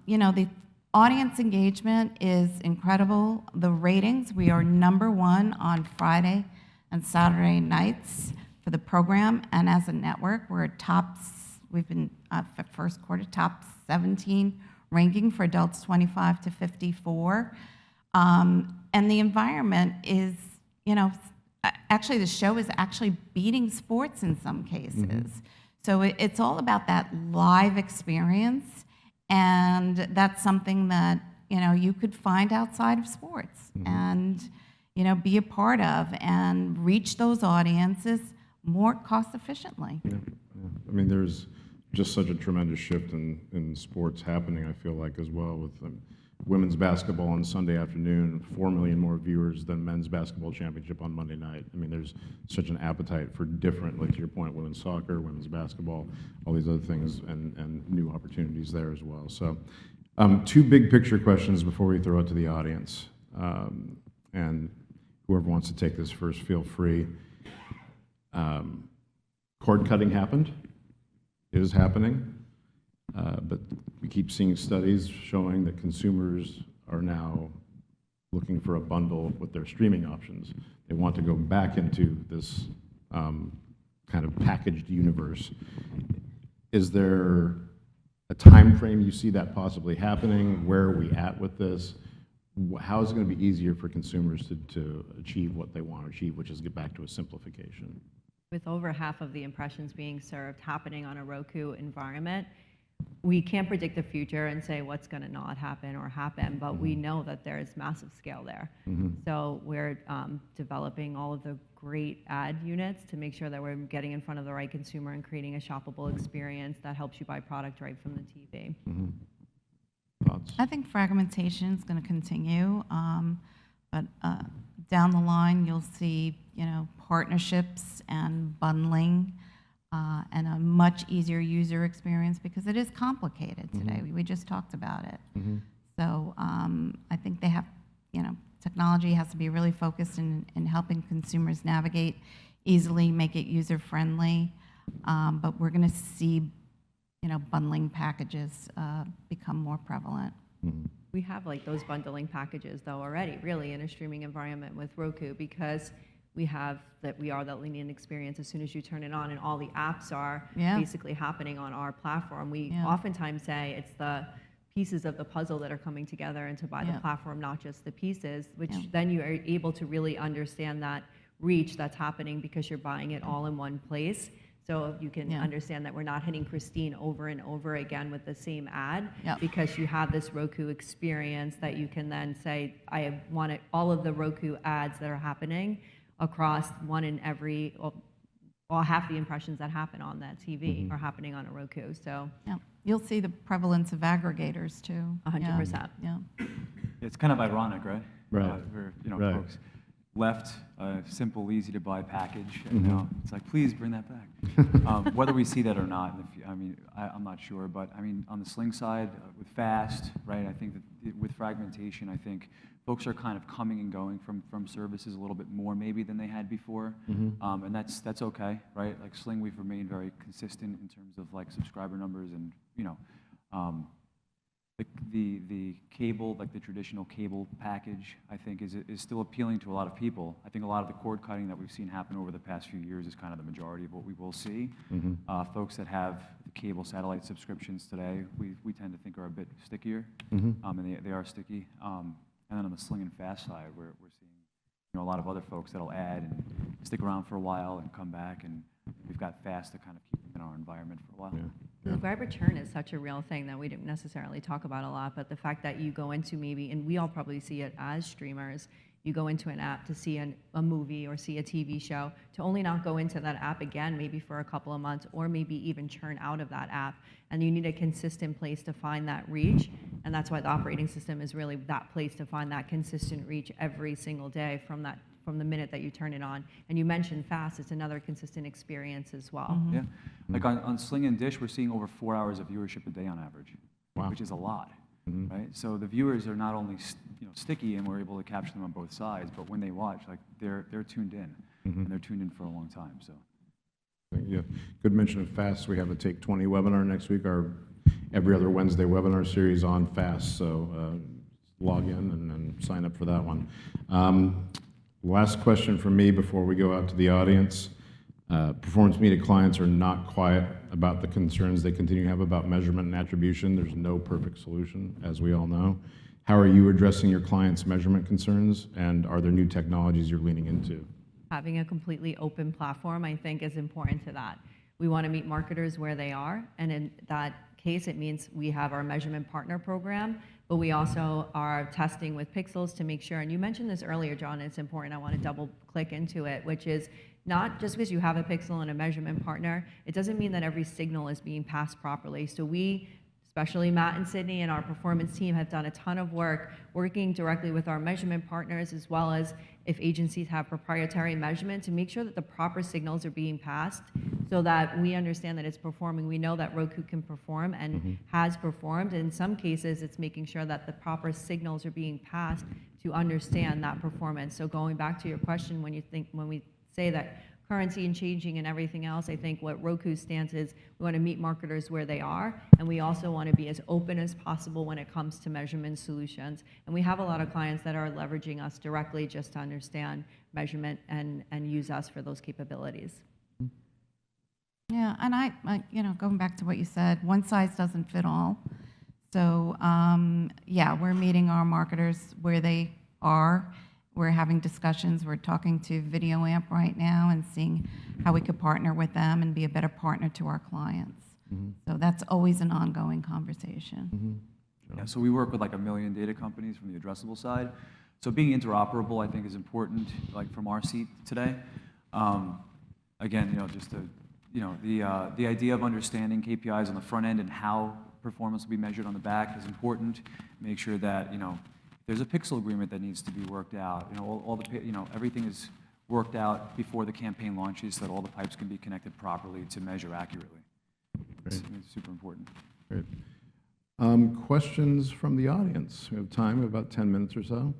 you know, the audience engagement is incredible. The ratings, we are #1 on Friday and Saturday nights for the program. And as a network, we're we've been, for first quarter, top 17 ranking for adults 25 to 54. And the environment is, you know, actually the show is actually beating sports in some cases. So it's all about that live experience, and that's something that, you know, you could find outside of sports and, you know, be a part of and reach those audiences more cost efficiently. Yeah. I mean, there's just such a tremendous shift in sports happening, I feel like, as well, with women's basketball on Sunday afternoon, 4 million more viewers than men's basketball championship on Monday night. I mean, there's such an appetite for different, like to your point, women's soccer, women's basketball, all these other things, and new opportunities there as well. So 2 big picture questions before we throw it to the audience. And whoever wants to take this first, feel free. Cord cutting happened. It is happening. But we keep seeing studies showing that consumers are now looking for a bundle with their streaming options. They want to go back into this kind of packaged universe. Is there a time frame you see that possibly happening? Where are we at with this? How is it going to be easier for consumers to achieve what they want to achieve, which is get back to a simplification? With over half of the impressions being served happening on a Roku environment, we can't predict the future and say what's going to not happen or happen, but we know that there is massive scale there. So we're developing all of the great ad units to make sure that we're getting in front of the right consumer and creating a shoppable experience that helps you buy product right from the TV. Thoughts? I think fragmentation is going to continue, but down the line you'll see, you know, partnerships and bundling. And a much easier user experience because it is complicated today. We just talked about it. So I think they have, you know, technology has to be really focused in helping consumers navigate easily, make it user friendly. But we're going to see, you know, bundling packages become more prevalent. We have like those bundling packages though already, really, in a streaming environment with Roku, because we are that lenient experience as soon as you turn it on, and all the apps are basically happening on our platform. We oftentimes say it's the pieces of the puzzle that are coming together and to buy the platform, not just the pieces, which then you are able to really understand that reach that's happening because you're buying it all in one place. So you can understand that we're not hitting Christine over and over again with the same ad because you have this Roku experience that you can then say, I want all of the Roku ads that are happening across one in every, well, half the impressions that happen on that TV are happening on a Roku. So you'll see the prevalence of aggregators too. 100%. It's kind of ironic, right? Right. Where, you know, Right. folks left a simple, easy to buy package, and now it's like, please bring that back. Whether we see that or not, I mean, I'm not sure, but I mean, on the Sling side, with Fast, right? I think that with fragmentation, I think folks are kind of coming and going from services a little bit more maybe than they had before, and that's okay, right? Like Sling, we've remained very consistent in terms of like subscriber numbers, and you know, the cable, like the traditional cable package, I think is still appealing to a lot of people. I think a lot of the cord cutting that we've seen happen over the past few years is kind of the majority of what we will see. Folks that have the cable satellite subscriptions today, we tend to think are a bit stickier, and they are sticky. And then on the Sling and Fast side, we're seeing, you know, a lot of other folks that'll add and stick around for a while and come back, and we've got Fast to kind of keep them in our environment for a while. Subscriber churn is such a real thing that we didn't necessarily talk about a lot, but the fact that you go into maybe, and we all probably see it as streamers, you go into an app to see a movie or see a TV show, to only not go into that app again maybe for a couple of months, or maybe even churn out of that app. And you need a consistent place to find that reach, and that's why the operating system is really that place to find that consistent reach every single day from from the minute that you turn it on. And you mentioned fast, it's another consistent experience as well. Yeah, like on Sling and Dish, we're seeing over 4 hours of viewership a day on average, Wow. which is a lot, right? So the viewers are not only sticky, and we're able to capture them on both sides, but when they watch, like they're tuned in, and they're tuned in for a long time. So. Yeah, good mention of FAST. We have a Take 20 webinar next week, our every other Wednesday webinar series on FAST. So log in and sign up for that one. Last question from me before we go out to the audience. Performance media clients are not quiet about the concerns they continue to have about measurement and attribution. There's no perfect solution, as we all know. How are you addressing your clients' measurement concerns, and are there new technologies you're leaning into? Having a completely open platform, I think, is important to that. We want to meet marketers where they are, and in that case, it means we have our measurement partner program, but we also are testing with pixels to make sure, and you mentioned this earlier, John, and it's important, I want to double click into it, which is not just because you have a pixel and a measurement partner, it doesn't mean that every signal is being passed properly. So we, especially Matt and Sydney and our performance team, have done a ton of work working directly with our measurement partners, as well as if agencies have proprietary measurement, to make sure that the proper signals are being passed so that we understand that it's performing. We know that Roku can perform and has performed. In some cases, it's making sure that the proper signals are being passed to understand that performance. So going back to your question, when we say that currency and changing and everything else, I think what Roku's stance is we want to meet marketers where they are, and we also want to be as open as possible when it comes to measurement solutions. And we have a lot of clients that are leveraging us directly just to understand measurement and use us for those capabilities. Yeah, and I going back to what you said, one size doesn't fit all. So yeah, we're meeting our marketers where they are. We're having discussions. We're talking to Video Amp right now and seeing how we could partner with them and be a better partner to our clients. So that's always an ongoing conversation. Yeah, so we work with like 1 million data companies from the addressable side. So being interoperable, I think, is important, like from our seat today. Again, just to, the idea of understanding KPIs on the front end and how performance will be measured on the back is important. Make sure that, there's a pixel agreement that needs to be worked out. All the, everything is worked out before the campaign launches so that all the pipes can be connected properly to measure accurately. It's super important. Great. Questions from the audience? We have time, about 10 minutes or so.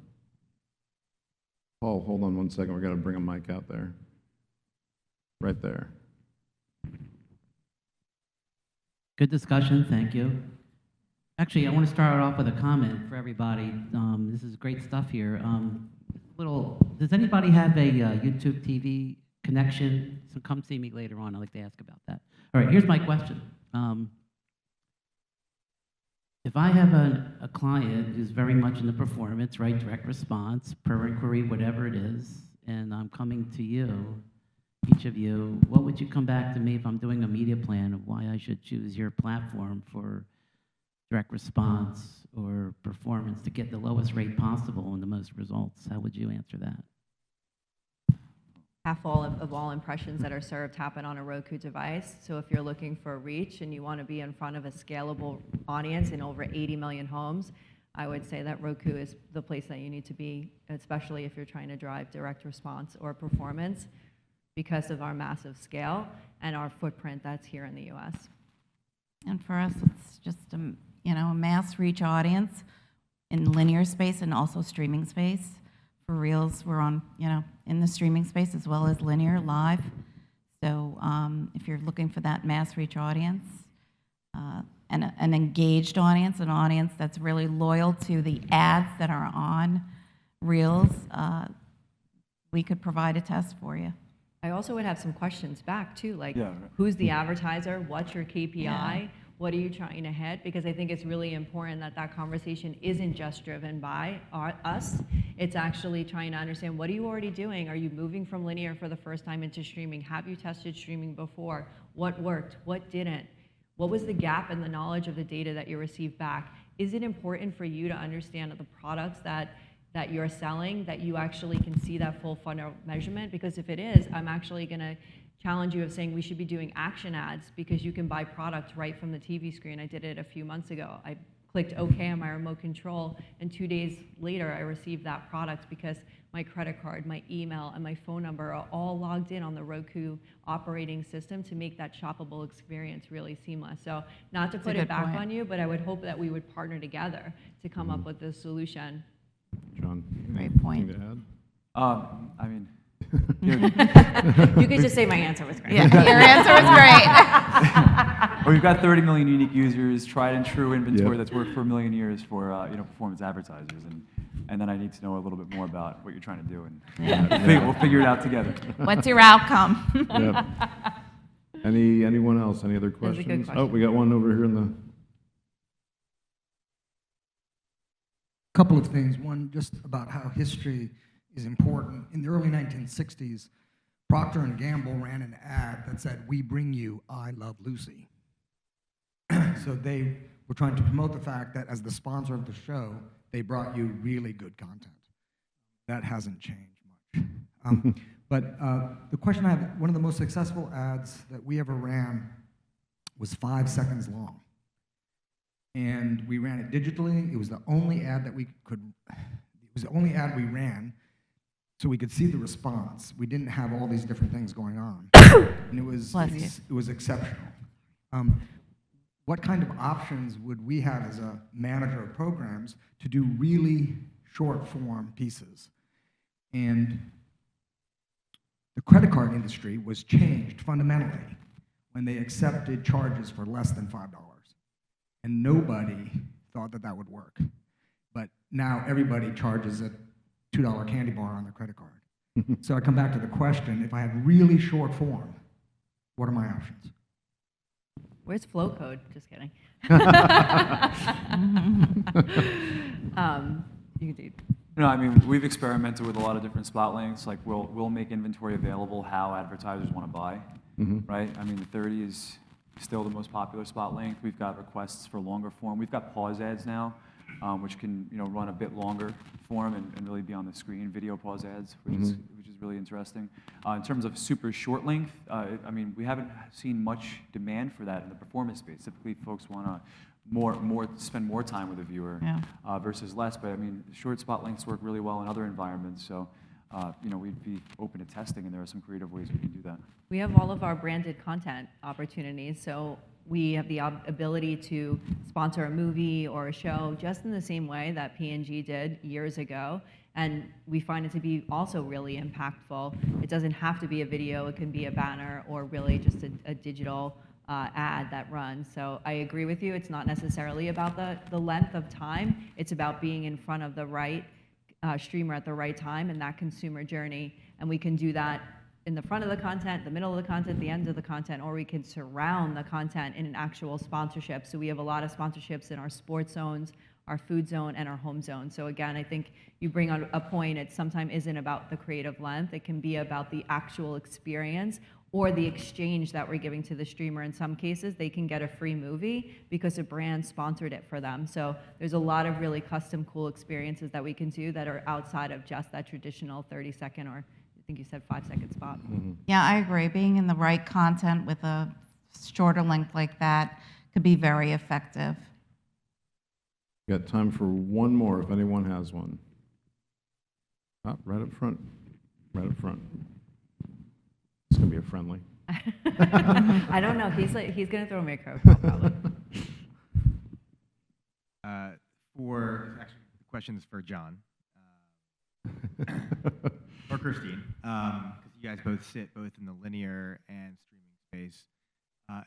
Paul, hold on one second. We've got to bring a mic out there. Right there. Good discussion, thank you. Actually, I want to start off with a comment for everybody. This is great stuff here. Does anybody have a YouTube TV connection? So come see me later on. I'd like to ask about that. All right, here's my question. If I have a client who's very much into performance, right, direct response, per inquiry, whatever it is, and I'm coming to you, each of you, what would you come back to me if I'm doing a media plan of why I should choose your platform for direct response or performance to get the lowest rate possible and the most results? How would you answer that? Half of all impressions that are served happen on a Roku device. So if you're looking for reach and you want to be in front of a scalable audience in over 80 million homes, I would say that Roku is the place that you need to be, especially if you're trying to drive direct response or performance, because of our massive scale and our footprint that's here in the US. And for us, it's just a mass reach audience in linear space and also streaming space. For Reelz, we're on, in the streaming space as well as linear live. So if you're looking for that mass reach audience, and an engaged audience, an audience that's really loyal to the ads that are on Reelz, we could provide a test for you. I also would have some questions back too, like Yeah, right. who's the advertiser, what's your KPI, Yeah. what are you trying to hit? Because I think it's really important that that conversation isn't just driven by us. It's actually trying to understand, what are you already doing? Are you moving from linear for the first time into streaming? Have you tested streaming before? What worked? What didn't? What was the gap in the knowledge of the data that you received back? Is it important for you to understand the products that you're selling, that you actually can see that full funnel measurement? Because if it is, I'm actually going to challenge you of saying we should be doing action ads, because you can buy product right from the TV screen. I did it a few months ago. I clicked OK on my remote control, and 2 days later I received that product because my credit card, my email, and my phone number are all logged in on the Roku operating system to make that shoppable experience really seamless. So not to That's a put it good back point. on you, but I would hope that we would partner together to come up with a solution. John, Great point. anything to add? I mean, You could just say my answer was great. Yeah, your answer was great. well, we've got 30 million unique users, tried and true inventory Yep. that's worked for a million years for performance advertisers, and then I need to know a little bit more about what you're trying to do, and we'll figure it out together. What's your outcome? Yep. Anyone else? Any other That's a questions? good Oh, we got one over here in the. Couple of things. One, just about how history is important. In the early 1960s, Procter & Gamble ran an ad that said, "We bring you I Love Lucy." So they were trying to promote the fact that as the sponsor of the show, they brought you really good content. That hasn't changed much. But the question I have, one of the most successful ads that we ever ran was 5 seconds long. And we ran it digitally. It was the only ad that it was the only ad we ran, so we could see the response. We didn't have all these different things going on. And it was exceptional. What kind of options would we have as a manager of programs to do really short form pieces? And the credit card industry was changed fundamentally when they accepted charges for less than $5. And nobody thought that that would work. But now everybody charges a $2 candy bar on their credit card. So I come back to the question, if I had really short form, what are my options? Where's flow code? Just kidding. You can do. No, I mean, we've experimented with a lot of different spot lengths. Like, we'll make inventory available how advertisers want to buy, right? I mean, the 30 is still the most popular spot length. We've got requests for longer form. We've got pause ads now, which can run a bit longer form and really be on the screen. Video pause ads, which is really interesting. In terms of super short length, I mean, we haven't seen much demand for that in the performance space. Typically, folks want to spend more time with a viewer versus less. But I mean, short spot lengths work really well in other environments. So, we'd be open to testing, and there are some creative ways we can do that. We have all of our branded content opportunities, so we have the ability to sponsor a movie or a show just in the same way that P&G did years ago, and we find it to be also really impactful. It doesn't have to be a video, it can be a banner or really just a digital ad that runs. So I agree with you, it's not necessarily about the length of time, it's about being in front of the right streamer at the right time in that consumer journey, and we can do that in the front of the content, the middle of the content, the end of the content, or we can surround the content in an actual sponsorship. So we have a lot of sponsorships in our sports zones, our food zone, and our home zone. So again, I think you bring on a point, it sometimes isn't about the creative length, it can be about the actual experience or the exchange that we're giving to the streamer. In some cases, they can get a free movie because a brand sponsored it for them. So there's a lot of really custom, cool experiences that we can do that are outside of just that traditional 30-second or I think you said 5-second spot. Yeah, I agree. Being in the right content with a shorter length like that could be very effective. Got time for one more if anyone has one. Right up front. Right up front. It's going to be a friendly. I don't know. He's going to throw me a curveball probably. Actually, the question is for John. Or Christine, because you guys both sit both in the linear and streaming space,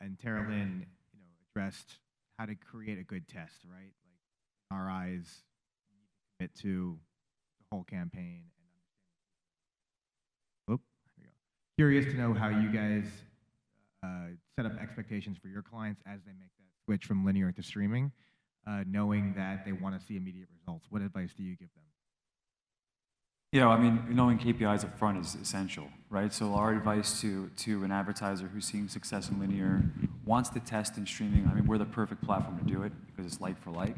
and TaraLynn, addressed how to create a good test, right? Like, in our eyes, you need to commit to the whole campaign and understand. There we go. Curious to know how you guys set up expectations for your clients as they make that switch from linear to streaming, knowing that they want to see immediate results. What advice do you give them? I mean, knowing KPIs up front is essential, right? So our advice to an advertiser who's seeing success in linear, wants to test in streaming, I mean, we're the perfect platform to do it because it's like for like.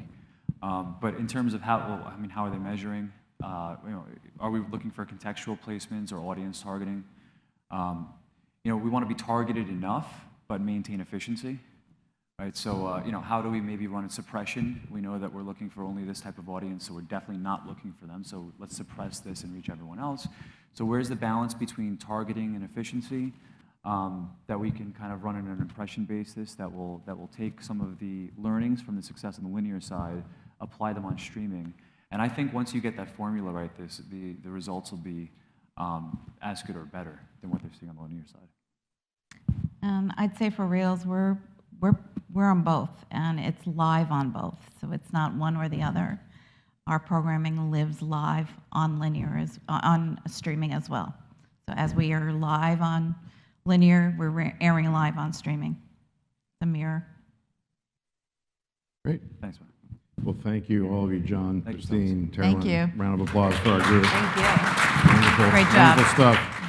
But in terms of how are they measuring? Are we looking for contextual placements or audience targeting? We want to be targeted enough, but maintain efficiency. right? So, how do we maybe run a suppression? We know that we're looking for only this type of audience, so we're definitely not looking for them. So let's suppress this and reach everyone else. So where's the balance between targeting and efficiency that we can kind of run on an impression basis that will take some of the learnings from the success on the linear side, apply them on streaming. And I think once you get that formula right, the results will be as good or better than what they're seeing on the linear side. And I'd say for Reelz, we're on both, and it's live on both, so it's not one or the other. Our programming lives live on linear, on streaming as well. So as we are live on linear, we're airing live on streaming. The mirror. Great. Thanks, man. Well, thank you, all of you, John, Thank you, Christine, Thank TaraLynn. you. Round of applause for our group. Thank you. Wonderful, Great job. wonderful stuff.